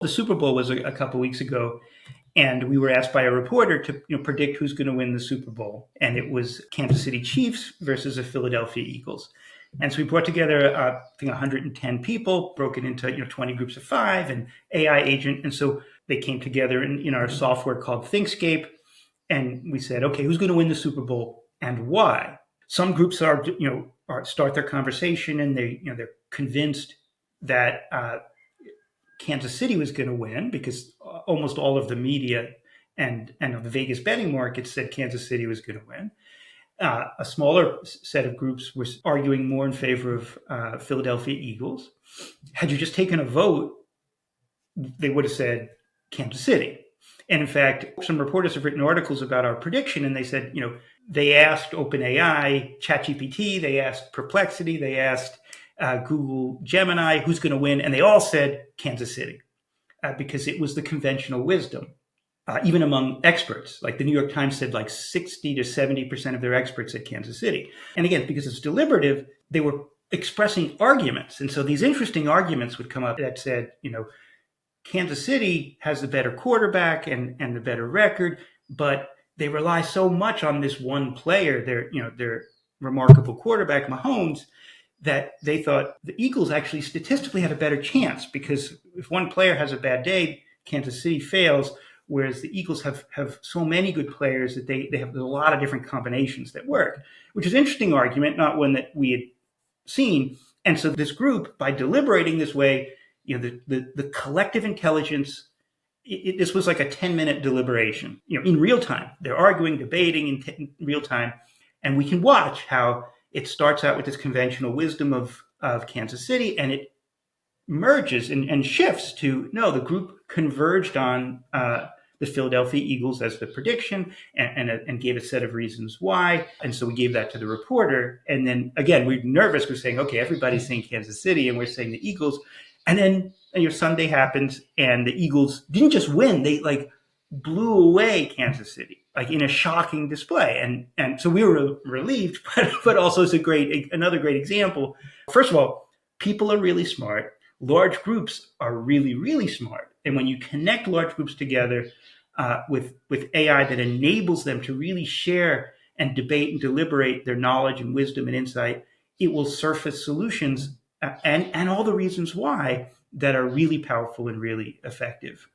The Super Bowl was a couple weeks ago, and we were asked by a reporter to predict who's going to win the Super Bowl, and it was Kansas City Chiefs versus the Philadelphia Eagles. And so we brought together, I think, 110 people, broken into 20 groups of 5, and AI agent. And so they came together in our software called ThinkScape, and we said, okay, who's going to win the Super Bowl and why? Some groups start their conversation, and they're convinced that Kansas City was going to win because almost all of the media and the Vegas betting market said Kansas City was going to win. A smaller set of groups was arguing more in favor of Philadelphia Eagles. Had you just taken a vote, they would have said Kansas City. And in fact, some reporters have written articles about our prediction, and they said, they asked OpenAI, ChatGPT, they asked Perplexity, they asked Google Gemini, who's going to win? And they all said Kansas City because it was the conventional wisdom, even among experts. Like the New York Times said, like 60 to 70% of their experts said Kansas City. And again, because it's deliberative, they were expressing arguments. And so these interesting arguments would come up that said, Kansas City has the better quarterback and the better record, but they rely so much on this one player, their remarkable quarterback, Mahomes, that they thought the Eagles actually statistically had a better chance because if one player has a bad day, Kansas City fails, whereas the Eagles have so many good players that they have a lot of different combinations that work, which is an interesting argument, not one that we had seen. And so this group, by deliberating this way, the collective intelligence, this was like a 10-minute deliberation, in real time. They're arguing, debating in real time, and we can watch how it starts out with this conventional wisdom of Kansas City, and it merges and shifts to, no, the group converged on the Philadelphia Eagles as the prediction and gave a set of reasons why. And so we gave that to the reporter. And then, again, we're nervous. We're saying, okay, everybody's saying Kansas City, and we're saying the Eagles. And then Sunday happens, and the Eagles didn't just win. They, blew away Kansas City, in a shocking display. And so we were relieved, but also it's another great example. First of all, people are really smart. Large groups are really, really smart. And when you connect large groups together with AI that enables them to really share and debate and deliberate their knowledge and wisdom and insight, it will surface solutions and all the reasons why that are really powerful and really effective.